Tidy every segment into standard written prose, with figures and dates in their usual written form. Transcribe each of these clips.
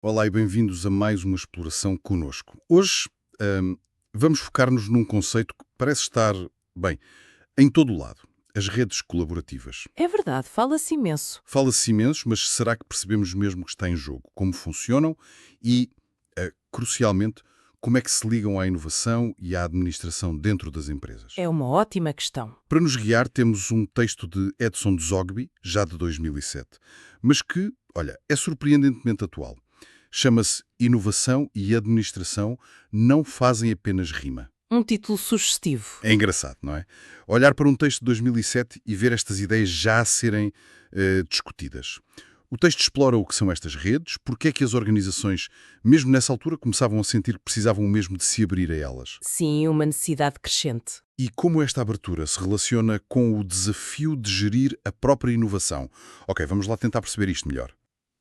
Olá e bem-vindos a mais uma exploração conosco. Hoje vamos focar-nos num conceito que parece estar, bem, em todo o lado. As redes colaborativas. É verdade, fala-se imenso. Fala-se imenso, mas será que percebemos mesmo o que está em jogo? Como funcionam e, crucialmente, como é que se ligam à inovação e à administração dentro das empresas? É uma ótima questão. Para nos guiar, temos um texto de Edson Zogby, já de 2007, mas que, olha, é surpreendentemente atual. Chama-se Inovação e Administração não fazem apenas rima. Um título sugestivo. É engraçado, não é? Olhar para um texto de 2007 e ver estas ideias já a serem discutidas. O texto explora o que são estas redes, porque é que as organizações, mesmo nessa altura, começavam a sentir que precisavam mesmo de se abrir a elas. Sim, uma necessidade crescente. E como esta abertura se relaciona com o desafio de gerir a própria inovação. Ok, vamos lá tentar perceber isto melhor.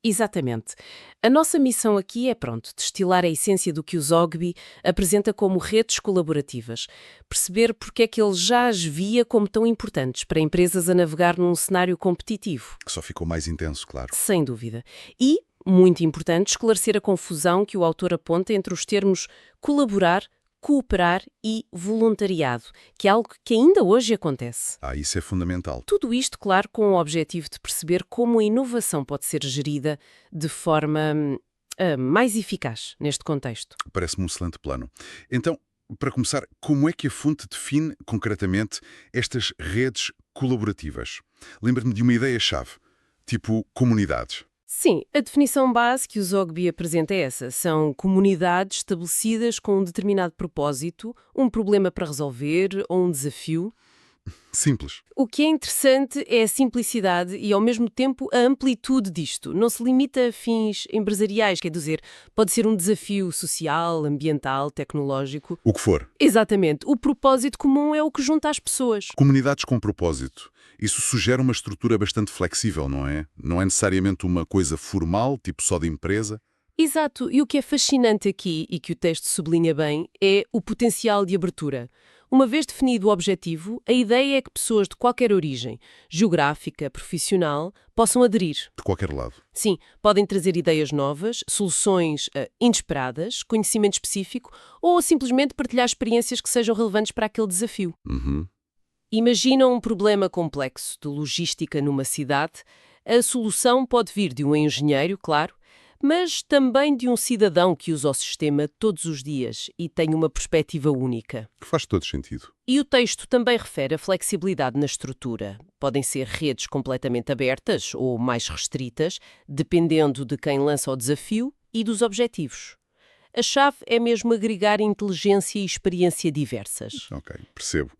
Exatamente. A nossa missão aqui é, destilar a essência do que o Zogby apresenta como redes colaborativas. Perceber porque é que ele já as via como tão importantes para empresas a navegar num cenário competitivo. Que só ficou mais intenso, claro. Sem dúvida. E, muito importante, esclarecer a confusão que o autor aponta entre os termos colaborar, cooperar e voluntariado, que é algo que ainda hoje acontece. Isso é fundamental. Tudo isto, claro, com o objetivo de perceber como a inovação pode ser gerida de forma mais eficaz neste contexto. Parece-me um excelente plano. Então, para começar, como é que a fonte define, concretamente, estas redes colaborativas? Lembra-me de uma ideia-chave, tipo comunidades. Sim, a definição base que o Zogby apresenta é essa. São comunidades estabelecidas com um determinado propósito, um problema para resolver ou um desafio. Simples. O que é interessante é a simplicidade e, ao mesmo tempo, a amplitude disto. Não se limita a fins empresariais, quer dizer, pode ser um desafio social, ambiental, tecnológico. O que for. Exatamente. O propósito comum é o que junta as pessoas. Comunidades com propósito. Isso sugere uma estrutura bastante flexível, não é? Não é necessariamente uma coisa formal, tipo só de empresa. Exato. E o que é fascinante aqui, e que o texto sublinha bem, é o potencial de abertura. Uma vez definido o objetivo, a ideia é que pessoas de qualquer origem, geográfica, profissional, possam aderir. De qualquer lado. Sim, podem trazer ideias novas, soluções inesperadas, conhecimento específico ou simplesmente partilhar experiências que sejam relevantes para aquele desafio. Imagina um problema complexo de logística numa cidade. A solução pode vir de um engenheiro, claro, mas também de um cidadão que usa o sistema todos os dias e tem uma perspectiva única. Que faz todo sentido. E o texto também refere a flexibilidade na estrutura. Podem ser redes completamente abertas ou mais restritas, dependendo de quem lança o desafio e dos objetivos. A chave é mesmo agregar inteligência e experiência diversas. Ok, percebo.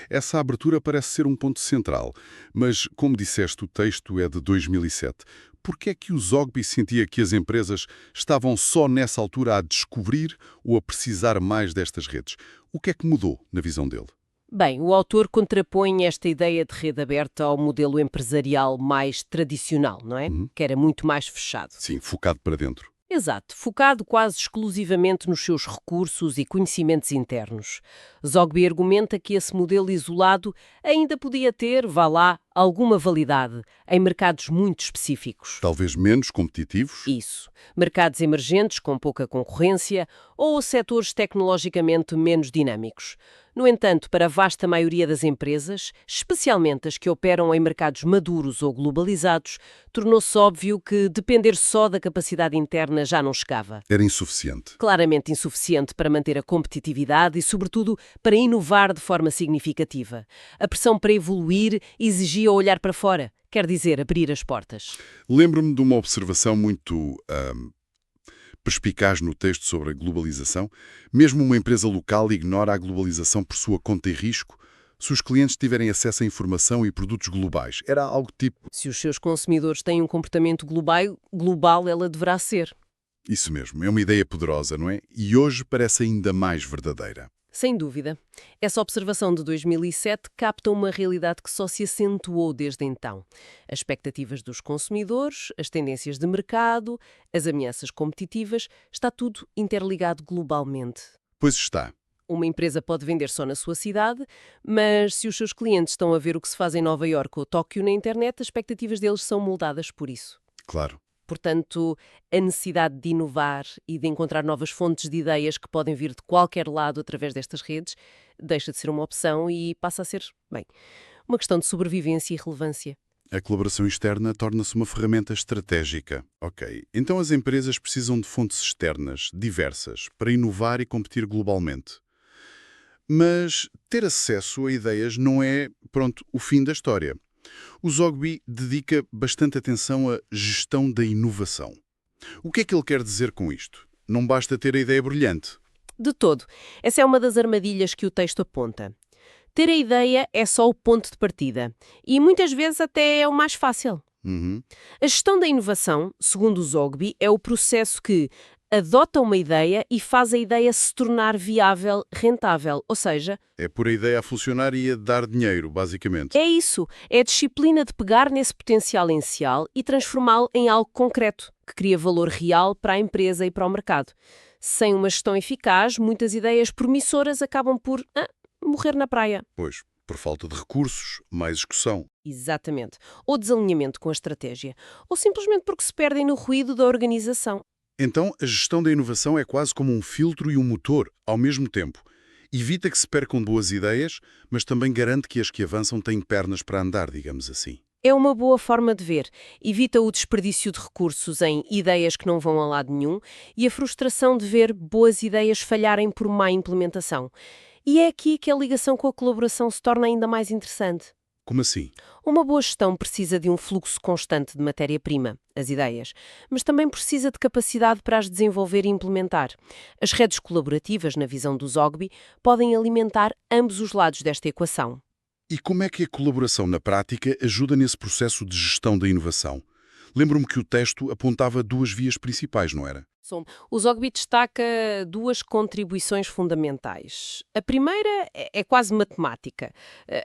Essa abertura parece ser um ponto central, mas, como disseste, o texto é de 2007. Por que é que o Zogby sentia que as empresas estavam só nessa altura a descobrir ou a precisar mais destas redes? O que é que mudou na visão dele? Bem, o autor contrapõe esta ideia de rede aberta ao modelo empresarial mais tradicional, não é? Que era muito mais fechado. Sim, focado para dentro. Exato, focado quase exclusivamente nos seus recursos e conhecimentos internos. Zogby argumenta que esse modelo isolado ainda podia ter, vá lá, alguma validade em mercados muito específicos. Talvez menos competitivos? Isso. Mercados emergentes com pouca concorrência ou setores tecnologicamente menos dinâmicos. No entanto, para a vasta maioria das empresas, especialmente as que operam em mercados maduros ou globalizados, tornou-se óbvio que depender só da capacidade interna já não chegava. Era insuficiente. Claramente insuficiente para manter a competitividade e, sobretudo, para inovar de forma significativa. A pressão para evoluir exigia olhar para fora, quer dizer, abrir as portas. Lembro-me de uma observação muito perspicaz no texto sobre a globalização. Mesmo uma empresa local ignora a globalização por sua conta e risco se os clientes tiverem acesso a informação e produtos globais. Era algo tipo... Se os seus consumidores têm um comportamento global ela deverá ser. Isso mesmo, é uma ideia poderosa, não é? E hoje parece ainda mais verdadeira. Sem dúvida. Essa observação de 2007 capta uma realidade que só se acentuou desde então. As expectativas dos consumidores, as tendências de mercado, as ameaças competitivas, está tudo interligado globalmente. Pois está. Uma empresa pode vender só na sua cidade, mas se os seus clientes estão a ver o que se faz em Nova Iorque ou Tóquio na internet, as expectativas deles são moldadas por isso. Claro. Portanto, a necessidade de inovar e de encontrar novas fontes de ideias que podem vir de qualquer lado através destas redes deixa de ser uma opção e passa a ser, bem, uma questão de sobrevivência e relevância. A colaboração externa torna-se uma ferramenta estratégica. Ok, então as empresas precisam de fontes externas, diversas, para inovar e competir globalmente. Mas ter acesso a ideias não é, pronto, o fim da história. O Zogby dedica bastante atenção à gestão da inovação. O que é que ele quer dizer com isto? Não basta ter a ideia brilhante. De todo. Essa é uma das armadilhas que o texto aponta. Ter a ideia é só o ponto de partida. E muitas vezes até é o mais fácil. A gestão da inovação, segundo o Zogby, é o processo que adota uma ideia e faz a ideia se tornar viável, rentável. Ou seja, É pôr a ideia a funcionar e a dar dinheiro, basicamente. é isso. É a disciplina de pegar nesse potencial inicial e transformá-lo em algo concreto, que cria valor real para a empresa e para o mercado. Sem uma gestão eficaz, muitas ideias promissoras acabam por morrer na praia. Pois, por falta de recursos, mais execução. Exatamente. Ou desalinhamento com a estratégia. Ou simplesmente porque se perdem no ruído da organização. Então, a gestão da inovação é quase como um filtro e um motor, ao mesmo tempo. Evita que se percam boas ideias, mas também garante que as que avançam têm pernas para andar, digamos assim. É uma boa forma de ver. Evita o desperdício de recursos em ideias que não vão a lado nenhum e a frustração de ver boas ideias falharem por má implementação. E é aqui que a ligação com a colaboração se torna ainda mais interessante. Como assim? Uma boa gestão precisa de um fluxo constante de matéria-prima, as ideias, mas também precisa de capacidade para as desenvolver e implementar. As redes colaborativas, na visão do Zogby, podem alimentar ambos os lados desta equação. E como é que a colaboração na prática ajuda nesse processo de gestão da inovação? Lembro-me que o texto apontava duas vias principais, não era? O Zogby destaca duas contribuições fundamentais. A primeira é quase matemática.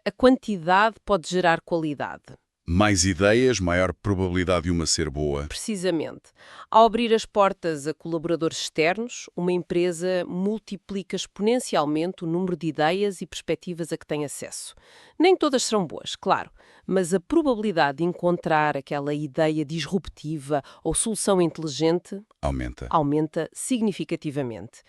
A quantidade pode gerar qualidade. Mais ideias, maior probabilidade de uma ser boa. Precisamente. Ao abrir as portas a colaboradores externos, uma empresa multiplica exponencialmente o número de ideias e perspectivas a que tem acesso. Nem todas serão boas, claro, mas a probabilidade de encontrar aquela ideia disruptiva ou solução inteligente aumenta significativamente.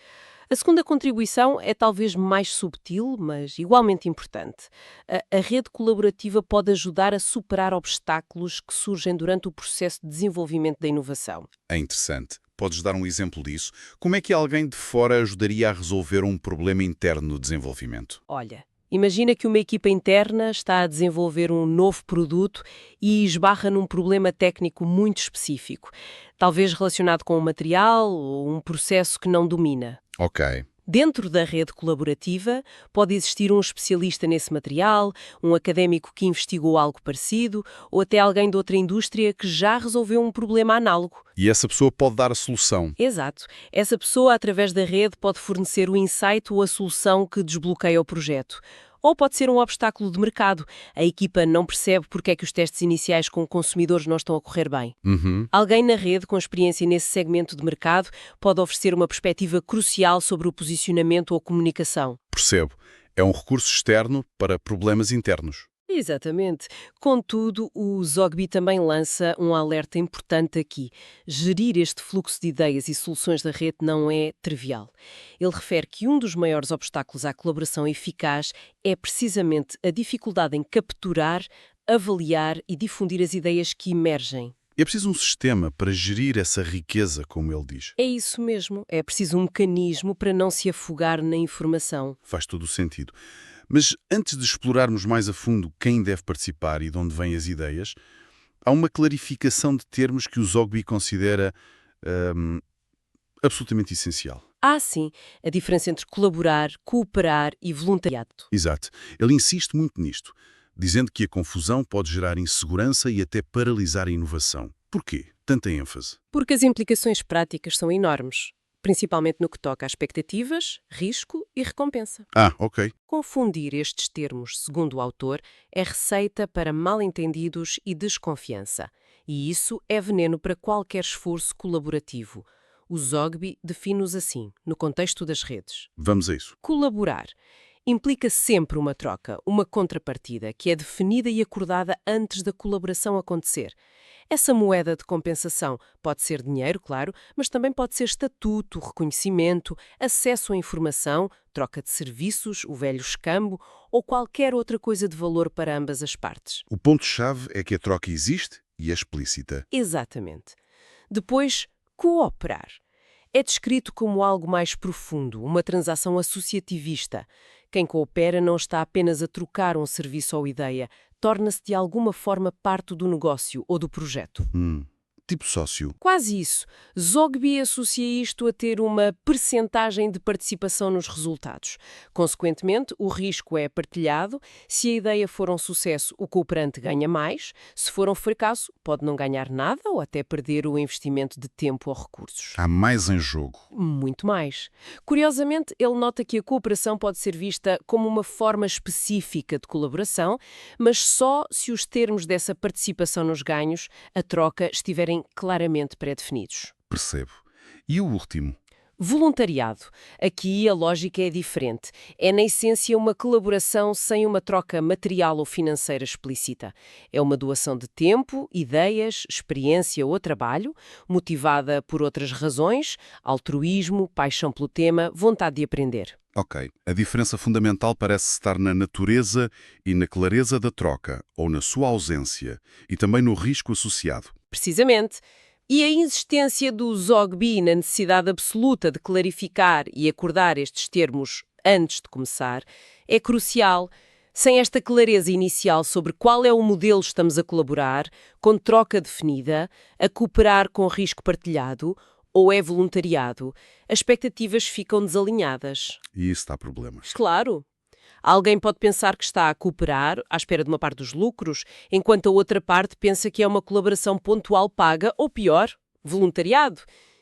A segunda contribuição é talvez mais subtil, mas igualmente importante. A rede colaborativa pode ajudar a superar obstáculos que surgem durante o processo de desenvolvimento da inovação. É interessante. Podes dar um exemplo disso? Como é que alguém de fora ajudaria a resolver um problema interno no desenvolvimento? Olha, imagina que uma equipa interna está a desenvolver um novo produto e esbarra num problema técnico muito específico, talvez relacionado com um material ou um processo que não domina. Ok. Dentro da rede colaborativa, pode existir um especialista nesse material, um académico que investigou algo parecido, ou até alguém de outra indústria que já resolveu um problema análogo. E essa pessoa pode dar a solução. Exato. Essa pessoa, através da rede, pode fornecer o insight ou a solução que desbloqueia o projeto. Ou pode ser um obstáculo de mercado. A equipa não percebe porque é que os testes iniciais com consumidores não estão a correr bem. Alguém na rede com experiência nesse segmento de mercado pode oferecer uma perspectiva crucial sobre o posicionamento ou comunicação. Percebo. É um recurso externo para problemas internos. Exatamente. Contudo, o Zogby também lança um alerta importante aqui. Gerir este fluxo de ideias e soluções da rede não é trivial. Ele refere que um dos maiores obstáculos à colaboração eficaz é precisamente a dificuldade em capturar, avaliar e difundir as ideias que emergem. É preciso um sistema para gerir essa riqueza, como ele diz. É isso mesmo. É preciso um mecanismo para não se afogar na informação. Faz todo o sentido. Mas antes de explorarmos mais a fundo quem deve participar e de onde vêm as ideias, há uma clarificação de termos que o Zogby considera absolutamente essencial. Sim, a diferença entre colaborar, cooperar e voluntariado. Exato. Ele insiste muito nisto, dizendo que a confusão pode gerar insegurança e até paralisar a inovação. Porquê? Tanta ênfase. Porque as implicações práticas são enormes, principalmente no que toca a expectativas, risco e recompensa. Ok. Confundir estes termos, segundo o autor, é receita para mal-entendidos e desconfiança. E isso é veneno para qualquer esforço colaborativo. O Zogby define-os assim, no contexto das redes. Vamos a isso. Colaborar implica sempre uma troca, uma contrapartida, que é definida e acordada antes da colaboração acontecer. Essa moeda de compensação pode ser dinheiro, claro, mas também pode ser estatuto, reconhecimento, acesso à informação, troca de serviços, o velho escambo ou qualquer outra coisa de valor para ambas as partes. O ponto-chave é que a troca existe e é explícita. Exatamente. Depois, cooperar. É descrito como algo mais profundo, uma transação associativista. Quem coopera não está apenas a trocar um serviço ou ideia, torna-se de alguma forma parte do negócio ou do projeto. Tipo sócio. Quase isso. Zogby associa isto a ter uma percentagem de participação nos resultados. Consequentemente, o risco é partilhado. Se a ideia for um sucesso, o cooperante ganha mais. Se for um fracasso, pode não ganhar nada ou até perder o investimento de tempo ou recursos. Há mais em jogo. Muito mais. Curiosamente, ele nota que a cooperação pode ser vista como uma forma específica de colaboração, mas só se os termos dessa participação nos ganhos, a troca, estiverem claramente pré-definidos. Percebo. E o último? Voluntariado. Aqui a lógica é diferente. É, na essência, uma colaboração sem uma troca material ou financeira explícita. É uma doação de tempo, ideias, experiência ou trabalho, motivada por outras razões, altruísmo, paixão pelo tema, vontade de aprender. Ok. A diferença fundamental parece estar na natureza e na clareza da troca, ou na sua ausência, e também no risco associado. Precisamente. E a insistência do Zogby na necessidade absoluta de clarificar e acordar estes termos antes de começar é crucial. Sem esta clareza inicial sobre qual é o modelo que estamos a colaborar, com troca definida, a cooperar com risco partilhado ou é voluntariado, as expectativas ficam desalinhadas. E isso dá problemas. Claro. Alguém pode pensar que está a cooperar à espera de uma parte dos lucros, enquanto a outra parte pensa que é uma colaboração pontual paga ou, pior, voluntariado.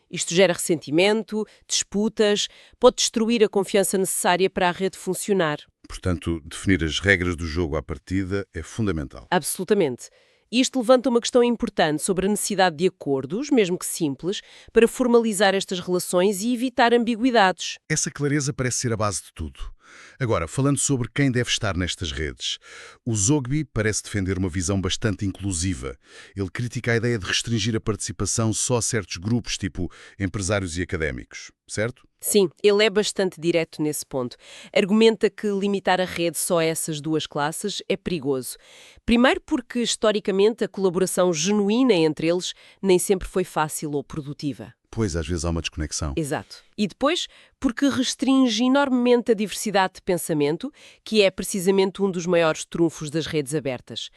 Isto gera ressentimento, disputas, pode destruir a confiança necessária para a rede funcionar. Portanto, definir as regras do jogo à partida é fundamental. Absolutamente. Isto levanta uma questão importante sobre a necessidade de acordos, mesmo que simples, para formalizar estas relações e evitar ambiguidades. Essa clareza parece ser a base de tudo. Agora, falando sobre quem deve estar nestas redes, o Zogby parece defender uma visão bastante inclusiva. Ele critica a ideia de restringir a participação só a certos grupos, tipo empresários e académicos, certo? Sim, ele é bastante direto nesse ponto. Argumenta que limitar a rede só a essas duas classes é perigoso. Primeiro porque, historicamente, a colaboração genuína entre eles nem sempre foi fácil ou produtiva. Pois, às vezes há uma desconexão. Exato. E depois, porque restringe enormemente a diversidade de pensamento, que é precisamente um dos maiores trunfos das redes abertas.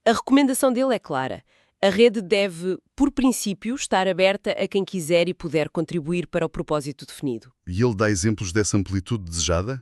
A recomendação dele é clara. A rede deve, por princípio, estar aberta a quem quiser e puder contribuir para o propósito definido. E ele dá exemplos dessa amplitude desejada?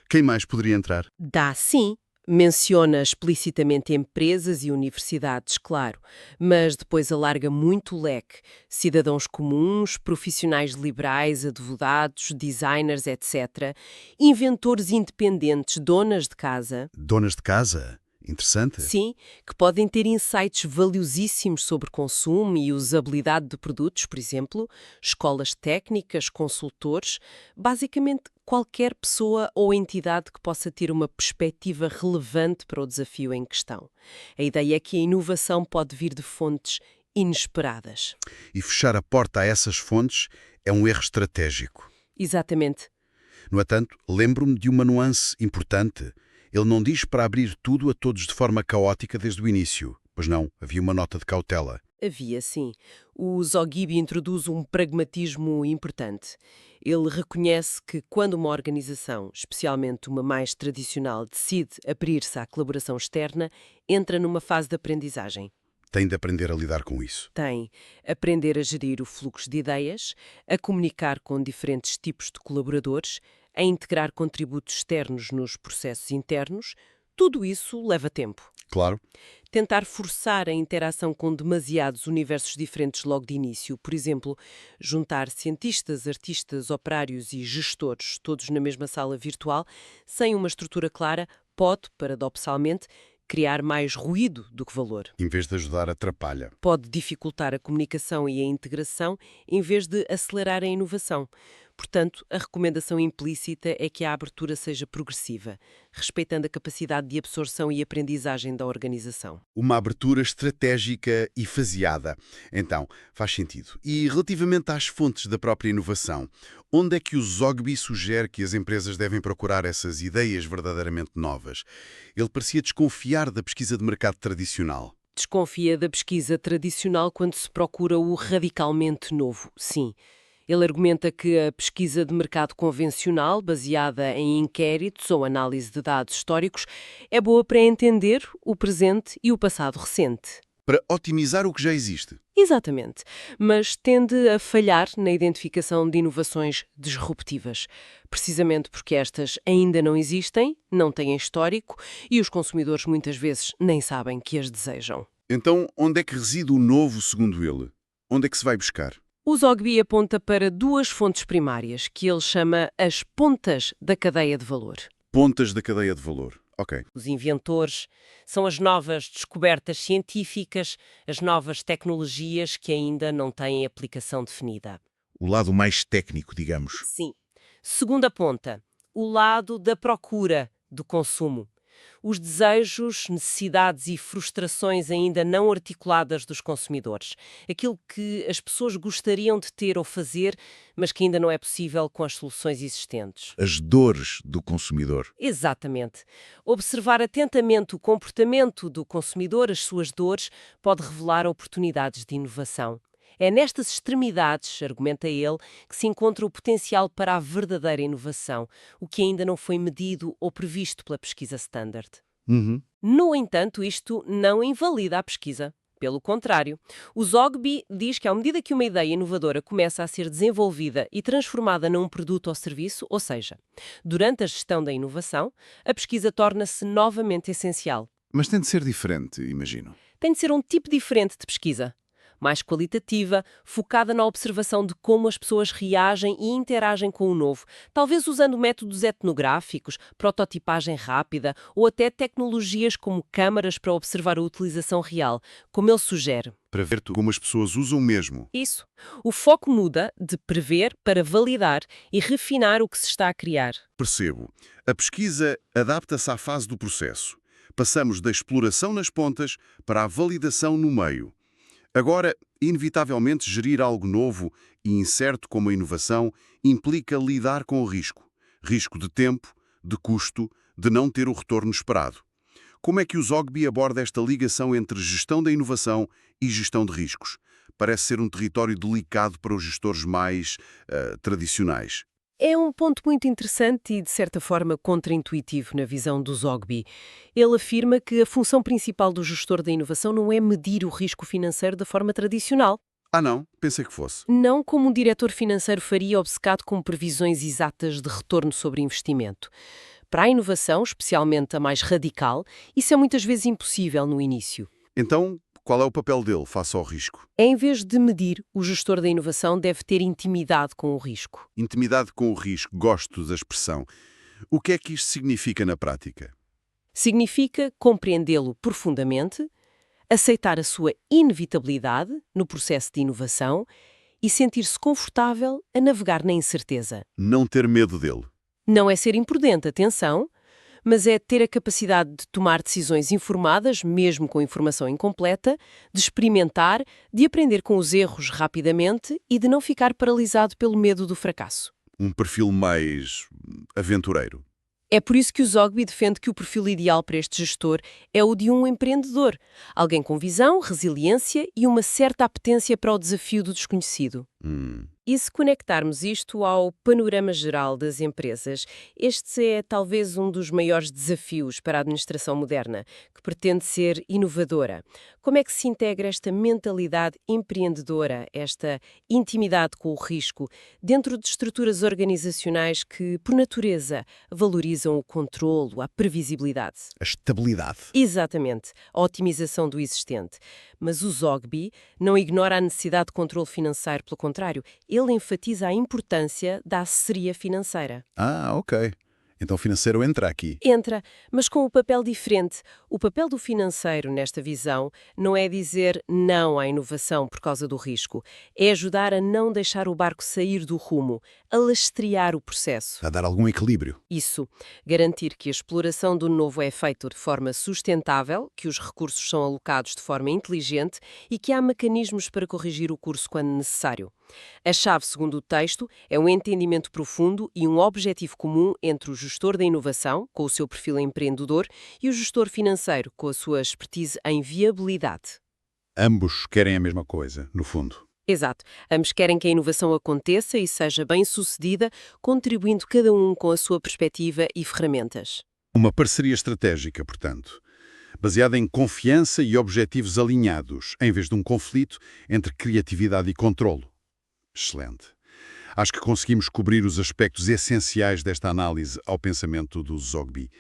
Quem mais poderia entrar? Dá sim. Menciona explicitamente empresas e universidades, claro, mas depois alarga muito o leque. Cidadãos comuns, profissionais liberais, advogados, designers, etc. Inventores independentes, donas de casa. Donas de casa? Interessante. Sim, que podem ter insights valiosíssimos sobre consumo e usabilidade de produtos, por exemplo, escolas técnicas, consultores, basicamente qualquer pessoa ou entidade que possa ter uma perspectiva relevante para o desafio em questão. A ideia é que a inovação pode vir de fontes inesperadas. E fechar a porta a essas fontes é um erro estratégico. Exatamente. No entanto, lembro-me de uma nuance importante. Ele não diz para abrir tudo a todos de forma caótica desde o início. Pois não, havia uma nota de cautela. Havia, sim. O Zogby introduz um pragmatismo importante. Ele reconhece que quando uma organização, especialmente uma mais tradicional, decide abrir-se à colaboração externa, entra numa fase de aprendizagem. Tem de aprender a lidar com isso. Tem aprender a gerir o fluxo de ideias, a comunicar com diferentes tipos de colaboradores, a integrar contributos externos nos processos internos. Tudo isso leva tempo. Claro. Tentar forçar a interação com demasiados universos diferentes logo de início, por exemplo, juntar cientistas, artistas, operários e gestores todos na mesma sala virtual, sem uma estrutura clara, pode, paradoxalmente, criar mais ruído do que valor. Em vez de ajudar, atrapalha. Pode dificultar a comunicação e a integração, em vez de acelerar a inovação. Portanto, a recomendação implícita é que a abertura seja progressiva, respeitando a capacidade de absorção e aprendizagem da organização. Uma abertura estratégica e faseada. Então, faz sentido. E relativamente às fontes da própria inovação, onde é que o Zogby sugere que as empresas devem procurar essas ideias verdadeiramente novas? Ele parecia desconfiar da pesquisa de mercado tradicional. Desconfia da pesquisa tradicional quando se procura o radicalmente novo, sim. Ele argumenta que a pesquisa de mercado convencional, baseada em inquéritos ou análise de dados históricos, é boa para entender o presente e o passado recente. Para otimizar o que já existe. Exatamente, mas tende a falhar na identificação de inovações disruptivas, precisamente porque estas ainda não existem, não têm histórico e os consumidores muitas vezes nem sabem que as desejam. Então, onde é que reside o novo, segundo ele? Onde é que se vai buscar? O Zogby aponta para duas fontes primárias, que ele chama as pontas da cadeia de valor. Pontas da cadeia de valor. Ok. Os inventores são as novas descobertas científicas, as novas tecnologias que ainda não têm aplicação definida. O lado mais técnico, digamos. Sim. Segunda ponta, o lado da procura, do consumo. Os desejos, necessidades e frustrações ainda não articuladas dos consumidores. Aquilo que as pessoas gostariam de ter ou fazer, mas que ainda não é possível com as soluções existentes. As dores do consumidor. Exatamente. Observar atentamente o comportamento do consumidor, as suas dores, pode revelar oportunidades de inovação. É nestas extremidades, argumenta ele, que se encontra o potencial para a verdadeira inovação, o que ainda não foi medido ou previsto pela pesquisa standard. No entanto, isto não invalida a pesquisa. Pelo contrário, o Zogby diz que à medida que uma ideia inovadora começa a ser desenvolvida e transformada num produto ou serviço, ou seja, durante a gestão da inovação, a pesquisa torna-se novamente essencial. Mas tem de ser diferente, imagino. Tem de ser um tipo diferente de pesquisa. Mais qualitativa, focada na observação de como as pessoas reagem e interagem com o novo, talvez usando métodos etnográficos, prototipagem rápida ou até tecnologias como câmaras para observar a utilização real, como ele sugere. Para ver como as pessoas usam mesmo. Isso. O foco muda de prever para validar e refinar o que se está a criar. Percebo. A pesquisa adapta-se à fase do processo. Passamos da exploração nas pontas para a validação no meio. Agora, inevitavelmente, gerir algo novo e incerto como a inovação implica lidar com o risco. Risco de tempo, de custo, de não ter o retorno esperado. Como é que o Zogby aborda esta ligação entre gestão da inovação e gestão de riscos? Parece ser um território delicado para os gestores mais tradicionais. É um ponto muito interessante e, de certa forma, contraintuitivo na visão do Zogby. Ele afirma que a função principal do gestor da inovação não é medir o risco financeiro da forma tradicional. Ah não, pensei que fosse. Não como um diretor financeiro faria obcecado com previsões exatas de retorno sobre investimento. Para a inovação, especialmente a mais radical, isso é muitas vezes impossível no início. Então, qual é o papel dele face ao risco? Em vez de medir, o gestor da inovação deve ter intimidade com o risco. Intimidade com o risco, gosto da expressão. O que é que isto significa na prática? Significa compreendê-lo profundamente, aceitar a sua inevitabilidade no processo de inovação e sentir-se confortável a navegar na incerteza. Não ter medo dele. Não é ser imprudente, atenção, mas é ter a capacidade de tomar decisões informadas, mesmo com informação incompleta, de experimentar, de aprender com os erros rapidamente e de não ficar paralisado pelo medo do fracasso. Um perfil mais aventureiro. É por isso que o Zogby defende que o perfil ideal para este gestor é o de um empreendedor, alguém com visão, resiliência e uma certa apetência para o desafio do desconhecido. E se conectarmos isto ao panorama geral das empresas, este é talvez um dos maiores desafios para a administração moderna, que pretende ser inovadora. Como é que se integra esta mentalidade empreendedora, esta intimidade com o risco, dentro de estruturas organizacionais que, por natureza, valorizam o controlo, a previsibilidade? A estabilidade. Exatamente, a otimização do existente. Mas o Zogby não ignora a necessidade de controle financeiro, pelo contrário, ele enfatiza a importância da assessoria financeira. Ah, ok. Então o financeiro entra aqui. Entra, mas com o papel diferente. O papel do financeiro, nesta visão, não é dizer não à inovação por causa do risco. É ajudar a não deixar o barco sair do rumo, a lastrear o processo. A dar algum equilíbrio. Isso, garantir que a exploração do novo é feita de forma sustentável, que os recursos são alocados de forma inteligente e que há mecanismos para corrigir o curso quando necessário. A chave, segundo o texto, é um entendimento profundo e um objetivo comum entre o gestor da inovação, com o seu perfil empreendedor, e o gestor financeiro, com a sua expertise em viabilidade. Ambos querem a mesma coisa, no fundo. Exato. Ambos querem que a inovação aconteça e seja bem-sucedida, contribuindo cada um com a sua perspectiva e ferramentas. Uma parceria estratégica, portanto, baseada em confiança e objetivos alinhados, em vez de um conflito entre criatividade e controlo. Excelente. Acho que conseguimos cobrir os aspectos essenciais desta análise ao pensamento do Zogby.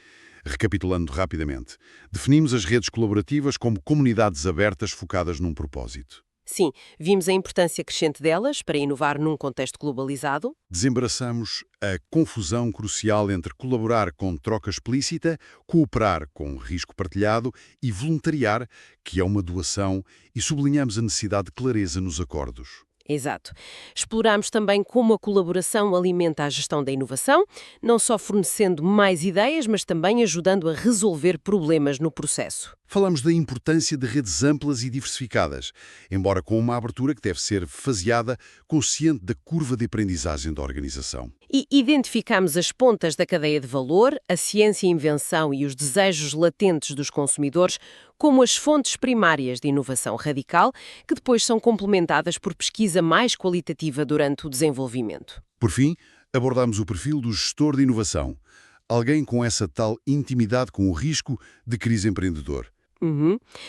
Recapitulando rapidamente, definimos as redes colaborativas como comunidades abertas focadas num propósito. Sim, vimos a importância crescente delas para inovar num contexto globalizado. Desembaraçamos a confusão crucial entre colaborar com troca explícita, cooperar com risco partilhado e voluntariar, que é uma doação, e sublinhamos a necessidade de clareza nos acordos. Exato. Exploramos também como a colaboração alimenta a gestão da inovação, não só fornecendo mais ideias, mas também ajudando a resolver problemas no processo. Falamos da importância de redes amplas e diversificadas, embora com uma abertura que deve ser faseada, consciente da curva de aprendizagem da organização. E identificamos as pontas da cadeia de valor, a ciência e invenção e os desejos latentes dos consumidores como as fontes primárias de inovação radical, que depois são complementadas por pesquisa mais qualitativa durante o desenvolvimento. Por fim, abordamos o perfil do gestor de inovação, alguém com essa tal intimidade com o risco de crise empreendedor.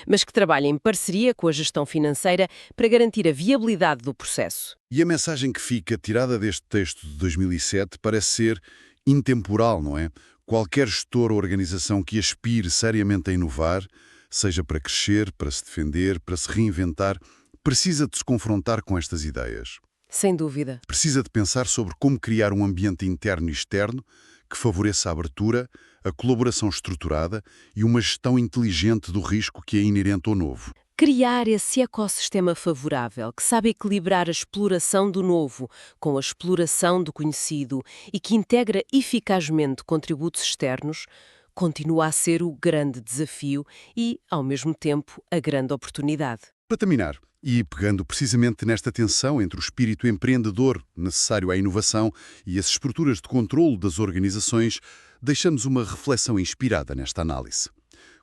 Mas que trabalha em parceria com a gestão financeira para garantir a viabilidade do processo. E a mensagem que fica tirada deste texto de 2007 parece ser intemporal, não é? Qualquer gestor ou organização que aspire seriamente a inovar, seja para crescer, para se defender, para se reinventar, precisa de se confrontar com estas ideias. Sem dúvida. Precisa de pensar sobre como criar um ambiente interno e externo que favoreça a abertura, a colaboração estruturada e uma gestão inteligente do risco que é inerente ao novo. Criar esse ecossistema favorável que sabe equilibrar a exploração do novo com a exploração do conhecido e que integra eficazmente contributos externos continua a ser o grande desafio e, ao mesmo tempo, a grande oportunidade. Para terminar, e pegando precisamente nesta tensão entre o espírito empreendedor necessário à inovação e as estruturas de controlo das organizações, deixamos uma reflexão inspirada nesta análise.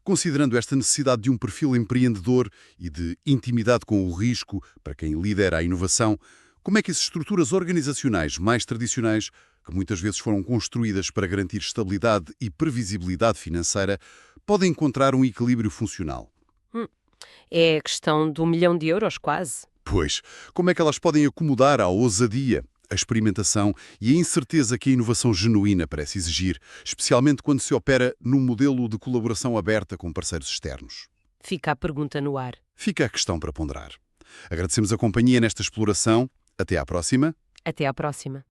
Considerando esta necessidade de um perfil empreendedor e de intimidade com o risco para quem lidera a inovação, como é que as estruturas organizacionais mais tradicionais, que muitas vezes foram construídas para garantir estabilidade e previsibilidade financeira, podem encontrar um equilíbrio funcional? É a questão de €1 milhão, quase. Pois, como é que elas podem acomodar a ousadia, a experimentação e a incerteza que a inovação genuína parece exigir, especialmente quando se opera num modelo de colaboração aberta com parceiros externos? Fica a pergunta no ar. Fica a questão para ponderar. Agradecemos a companhia nesta exploração. Até à próxima. Até à próxima.